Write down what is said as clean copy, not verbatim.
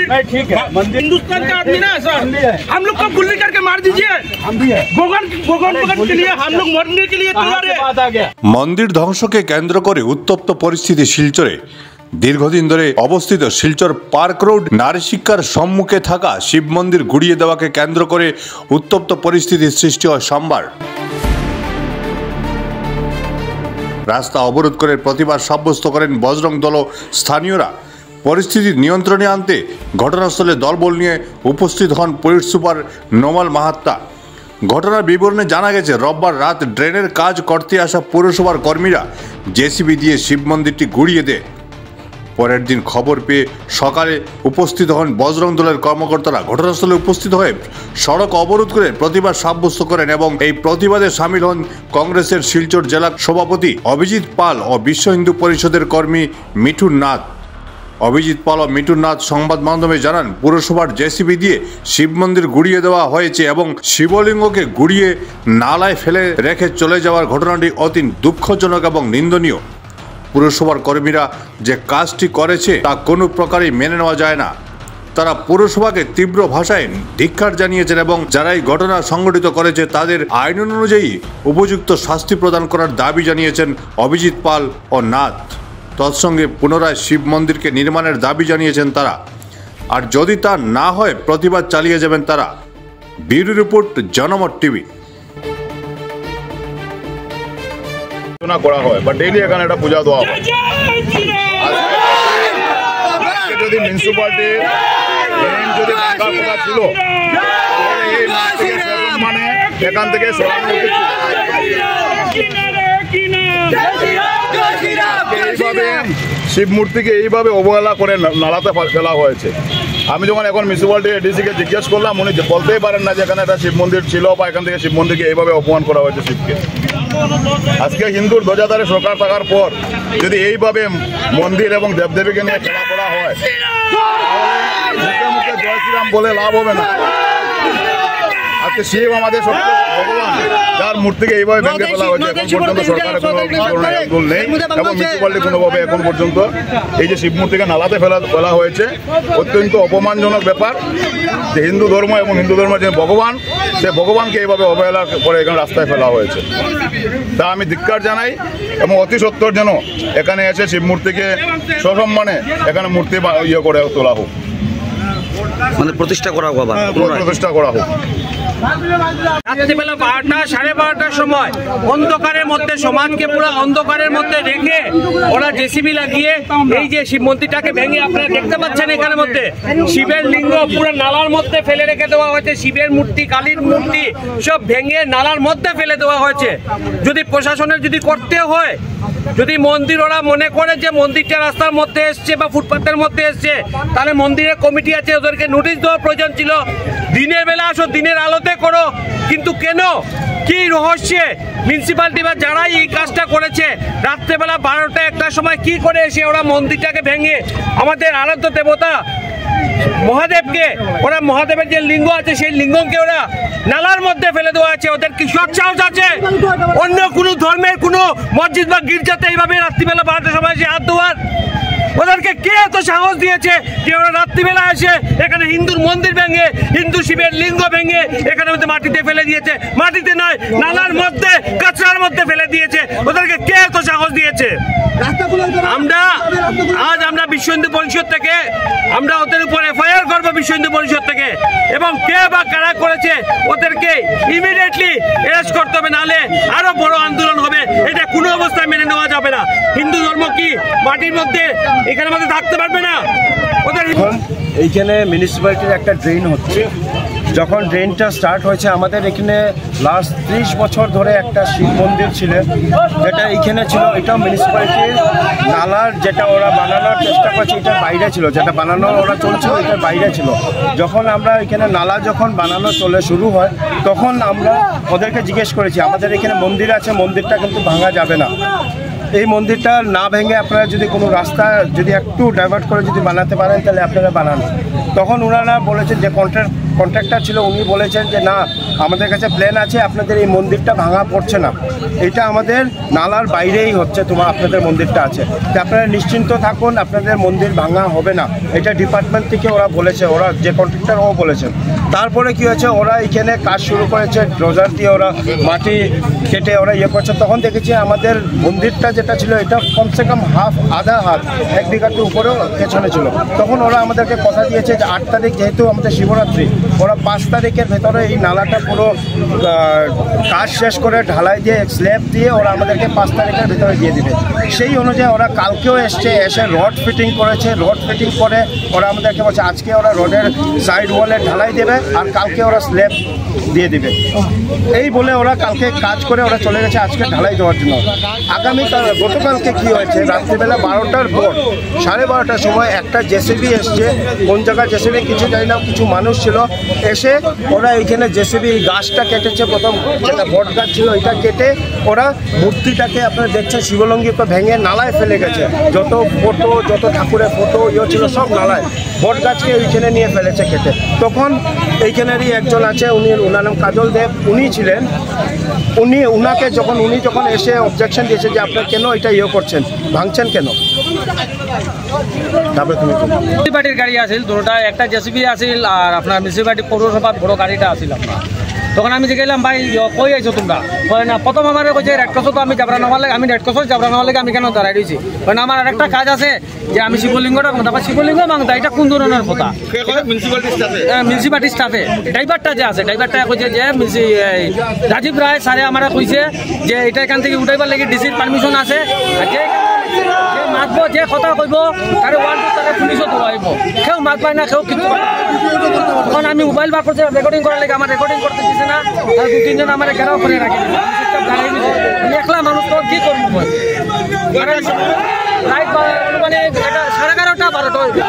ठीक है, हिंदुस्तान का आदमी ना सर, हम लोग को गुल्ली करके मार दीजिए, हम भी है भगवान के लिए, हम लोग मरने के लिए तैयार है। মন্দির ধ্বংসকে কেন্দ্র করে উত্তপ্ত পরিস্থিতি শিলচরে। দীর্ঘদিন ধরে অবস্থিত শিলচর পার্ক রোড নারী শিক্ষার সম্মুখে থাকা শিব মন্দির গুড়িয়ে দেওয়াকে কেন্দ্র করে উত্তপ্ত পরিস্থিতির সৃষ্টি হয় সোমবার। রাস্তা অবরোধ করে প্রতিবাদ সাব্যস্ত করেন বজরং দল ও স্থানীয়রা। পরিস্থিতি নিয়ন্ত্রণে আনতে ঘটনাস্থলে দলবল নিয়ে উপস্থিত হন পুলিশ সুপার নোমাল মাহাত্তা। ঘটনার বিবরণে জানা গেছে, রোববার রাত ড্রেনের কাজ করতে আসা পৌরসভার কর্মীরা জেসিবি দিয়ে শিব মন্দিরটি গুড়িয়ে দেয়। পরের দিন খবর পেয়ে সকালে উপস্থিত হন বজরং দলের কর্মকর্তারা। ঘটনাস্থলে উপস্থিত হয়ে সড়ক অবরোধ করে প্রতিবাদ সাব্যস্ত করেন এবং এই প্রতিবাদে সামিল হন কংগ্রেসের শিলচর জেলা সভাপতি অভিজিৎ পাল ও বিশ্ব হিন্দু পরিষদের কর্মী মিঠুন নাথ। অভিজিৎ পাল ও মিঠুন নাথ সংবাদ মাধ্যমে জানান, পুরসভার জেসিবি দিয়ে শিব মন্দির গুড়িয়ে দেওয়া হয়েছে এবং শিবলিঙ্গকে গুড়িয়ে নালায় ফেলে রেখে চলে যাওয়ার ঘটনাটি অতি দুঃখজনক এবং নিন্দনীয়। পুরসভার কর্মীরা যে কাজটি করেছে তা কোনো প্রকারেই মেনে নেওয়া যায় না। তারা পুরসভাকে তীব্র ভাষায় ধিক্কার জানিয়েছেন এবং যারাই ঘটনা সংঘটিত করেছে তাদের আইন অনুযায়ী উপযুক্ত শাস্তি প্রদান করার দাবি জানিয়েছেন অভিজিৎ পাল ও নাথ। তৎসঙ্গে পুনরায় শিব মন্দিরকে নির্মাণের দাবি জানিয়েছেন তারা। আর যদি তা না হয় প্রতিবাদ চালিয়ে যাবেন তারা। ব্যুরো রিপোর্ট, জনমত টিভি। করা হয় বা ডেইলি এখানে একটা পূজা দেওয়া হয়। আজকে যদি মিউনিসিপালিটি যদি টাকার কথা ছিল মানে এখান থেকে সরানো উচিত। এইভাবে শিব মূর্তিকে এইভাবে অবহেলা করে নালাতে ফেলা হয়েছে। আমি যখন এখন মিউনিসিপালিটি এডিসিকে জিজ্ঞেস করলাম, উনি বলতেই পারেন না যে এখানে একটা শিব মন্দির ছিল বা এখান থেকে শিব মন্দিরকে এইভাবে অপমান করা হয়েছে শিবকে। আজকে হিন্দুর ধ্বজাধারী সরকার থাকার পর যদি এইভাবে মন্দির এবং দেবদেবীকে নিয়ে খেলা করা হয়, মুখে মুখে জয় শ্রীরাম বলে লাভ হবে না। আজকে শিব আমাদের ভগবান, যার মূর্তিকে এইভাবে ভেঙে ফেলা হয়েছে। এখন পর্যন্ত সরকারের কোনো ধরনের আন্দোলন নেই এবং মিউনিসিপালিটি কোনোভাবে এখন পর্যন্ত এই যে শিব মূর্তিকে নালাতে ফেলা হয়েছে অত্যন্ত অপমানজনক ব্যাপার। যে হিন্দু ধর্ম এবং হিন্দু ধর্মের যে ভগবান, সে ভগবানকে এইভাবে অবহেলা করে এখানে রাস্তায় ফেলা হয়েছে। তা আমি ধিক্কার জানাই এবং অতি সত্বর যেন এখানে এসে শিব মূর্তিকে সসম্মানে এখানে মূর্তি করে তোলা হোক, মানে প্রতিষ্ঠা করা হোক, প্রতিষ্ঠা করা হোক। রাত্রিবেলা 12টা সাড়ে 12টার সময় অন্ধকারের মধ্যে, সমাজকে পুরো অন্ধকারের মধ্যে রেখে ওরা জেসিবি লাগিয়ে এই যে শিব মন্দিরটাকে ভেঙে, আপনারা দেখতে পাচ্ছেন এখানের মধ্যে শিবের লিঙ্গ পুরো নালার মধ্যে ফেলে রেখে দেওয়া হয়েছে। শিবের মূর্তি, কালীর মূর্তি সব ভেঙে নালার মধ্যে ফেলে দেওয়া হয়েছে। যদি প্রশাসনের যদি করতে হয়, যদি মন্দির ওরা মনে করে যে মন্দিরটা রাস্তার মধ্যে এসছে বা ফুটপাথের মধ্যে এসছে, তাহলে মন্দিরের কমিটি আছে, ওদেরকে নোটিশ দেওয়ার প্রয়োজন ছিল। দিনের বেলা আসো, দিনের আলোতে করো। কিন্তু কেন, কি রহস্যে মিউনিসিপালিটি বা যারাই এই কাজটা করেছে রাত্রেবেলা 12টা 1টার সময় কি করে এসে ওরা মন্দিরটাকে ভেঙে আমাদের আরাধ্য দেবতা মহাদেবকে, ওরা মহাদেবের যে লিঙ্গ আছে সেই লিঙ্গকে ওরা নালার মধ্যে ফেলে দেওয়া আছে। ওদের কি সাহস আছে অন্য কোনো ধর্মের কোনো মসজিদ বা গির্জাতে এইভাবে রাত্রিবেলা 12টার সময় এসে হাত ধোয়ার? ওদেরকে কে এত সাহস দিয়েছে যে ওরা রাত্রিবেলা এসে এখানে হিন্দুর মন্দির ভেঙে, হিন্দু শিবের লিঙ্গ ভেঙে এখানে মাটিতে ফেলে দিয়েছে? মাটিতে নয়, নালার মধ্যে, কাঁচরার মধ্যে ফেলে দিয়েছে। ওদেরকে কে এত সাহস দিয়েছে? আমরা বিশ্ব হিন্দু পরিষদ থেকে আমরা ওদের উপর এফআইআর করবো, বিশ্ব হিন্দু পরিষদ থেকে, এবং কে বা কারা করেছে ওদেরকে ইমিডিয়েটলি অ্যারেস্ট করতে হবে, নাহলে আরো বড় আন্দোলন হবে। এটা কোনো অবস্থায় মেনে নেওয়া যাবে না। হিন্দু ধর্ম কি মাটির মধ্যে এখানে মধ্যে থাকতে পারবে না? ওদের এইখানে মিউনিসিপ্যালিটির একটা ড্রেন হচ্ছে। যখন ড্রেনটা স্টার্ট হয়েছে, আমাদের এখানে লাস্ট 30 বছর ধরে একটা শিব মন্দির ছিল, যেটা এইখানে ছিল। এটা মিউনিসিপ্যালিটির নালার যেটা ওরা বানানোর চেষ্টা করছে, এটার বাইরে ছিল, যেটা বানানো ওরা চলছিল এটার বাইরে ছিল। যখন আমরা এখানে নালা যখন বানানো শুরু হয়, তখন আমরা ওদেরকে জিজ্ঞেস করেছি, আমাদের এখানে মন্দির আছে, মন্দিরটা কিন্তু ভাঙা যাবে না। এই মন্দিরটা না ভেঙে আপনারা যদি কোনো রাস্তা যদি একটু ডাইভার্ট করে যদি বানাতে পারেন তাহলে আপনারা বানান। তখন ওনারা বলেছেন যে কন্ট্রাক্টর ছিল উনি বলেছেন যে না আমাদের কাছে প্ল্যান আছে, আপনাদের এই মন্দিরটা ভাঙা পড়ছে না, এটা আমাদের নালার বাইরেই হচ্ছে, আপনাদের মন্দিরটা আছে, তো আপনারা নিশ্চিন্ত থাকুন, আপনাদের মন্দির ভাঙা হবে না, এটা ডিপার্টমেন্ট থেকে ওরা বলেছে, ওরা যে কন্ট্রাক্টর ও বলেছেন। তারপরে কি হয়েছে, ওরা এখানে কাজ শুরু করেছে, ডোজার দিয়ে ওরা মাটি কেটে ওরা ইয়ে করছে। তখন দেখেছি আমাদের মন্দিরটা যেটা ছিল এটা কমসে কম আধা হাত 1 বিঘার উপরেও পেছনে ছিল। তখন ওরা আমাদেরকে কথা দিয়েছে যে 8 তারিখ যেহেতু আমাদের শিবরাত্রি, ওরা 5 তারিখের ভেতরে এই নালাটা পুরো কাজ শেষ করে ঢালাই দিয়ে স্ল্যাব দিয়ে ওরা আমাদেরকে 5 তারিখের ভেতরে দিয়ে দিবে। সেই অনুযায়ী ওরা কালকেও এসে রড ফিটিং করেছে, রড ফিটিং করে ওরা আমাদেরকে বলছে আজকে ওরা রডের সাইড ওয়ালে ঢালাই দেবে আর কালকে ওরা স্ল্যাব দিয়ে দিবে, এই বলে ওরা কালকে কাজ করে ওরা চলে গেছে আজকে ঢালাই দেওয়ার জন্য। গতকালকে কি হয়েছে, রাত্রিবেলা 12টার পর 12:30টার সময় একটা জেসিবি এসছে, কোন জায়গায় জেসিবি কিছু জানি না, কিছু মানুষ ছিল এসে ওরা এইখানে জেসিবি গাছটা কেটেছে, প্রথম যেটা বট গাছ ছিল এটা কেটে ওরা মূর্তিটাকে আপনারা দেখছেন শিবলিঙ্গকে ভেঙে নালায় ফেলে গেছে, যত ফটো যত ঠাকুরের ফটো ইয়ে ছিল সব নালায়, বট গাছকে এইখানে নিয়ে ফেলেছে কেটে। তখন এইখানেরই একজন আছে, ওনার নাম কাজল দেব, উনি ছিলেন, উনাকে উনি যখন এসে অবজেকশন দিয়েছে যে আপনারা কেন এটা ইয়ে করছেন, ভাঙছেন কেন, তারপরে তুমি মিউনিসিপালিটির গাড়ি আসিল দুটা, একটা জেসিবি আসিল আর আপনার মিউনিসিপালিটি পৌরসভার বড় গাড়িটা আসিল আপনার। তখন আমি যে গেলাম ভাই কই আইছো তোমরা, কয় না প্রথম আমার কইছে রেড ক্রসও তো আমি যাবরা নেওয়ার লাগে, আমি রেড ক্রসও যাবরা নেওয়ার লাগে আমি কেন দাঁড়াই রয়েছি, কয় না আমার আরেকটা কাজ আছে যে আমি শিবলিঙ্গটা তারপর শিবলিঙ্গ মাংতা, এটা কোন ধরনের কথা মিউনিসিপালিটি স্টাফে ড্রাইভারটা যে আছে, ড্রাইভারটা কইছে যে রাজীব রায় স্যারে আমার কইছে যে এটা এখান থেকে উঠাইবার লাগে ডিসির পারমিশন আছে, আর যে মাতব যে কথা কইব তারে ওয়ার্ল্ড তারে পুলিশও ধরাইব, কেউ মাত পায় না কেউ কিছু। তখন আমি মোবাইল বার করছে রেকর্ডিং করার লাগে, আমার রেকর্ডিং করতে দিচ্ছে না, তার 2-3 জন আমার ঘেরাও করে রাখি, আমি একলা মানুষ তো কি করবো, রাত মানে এটা 11:30 12টা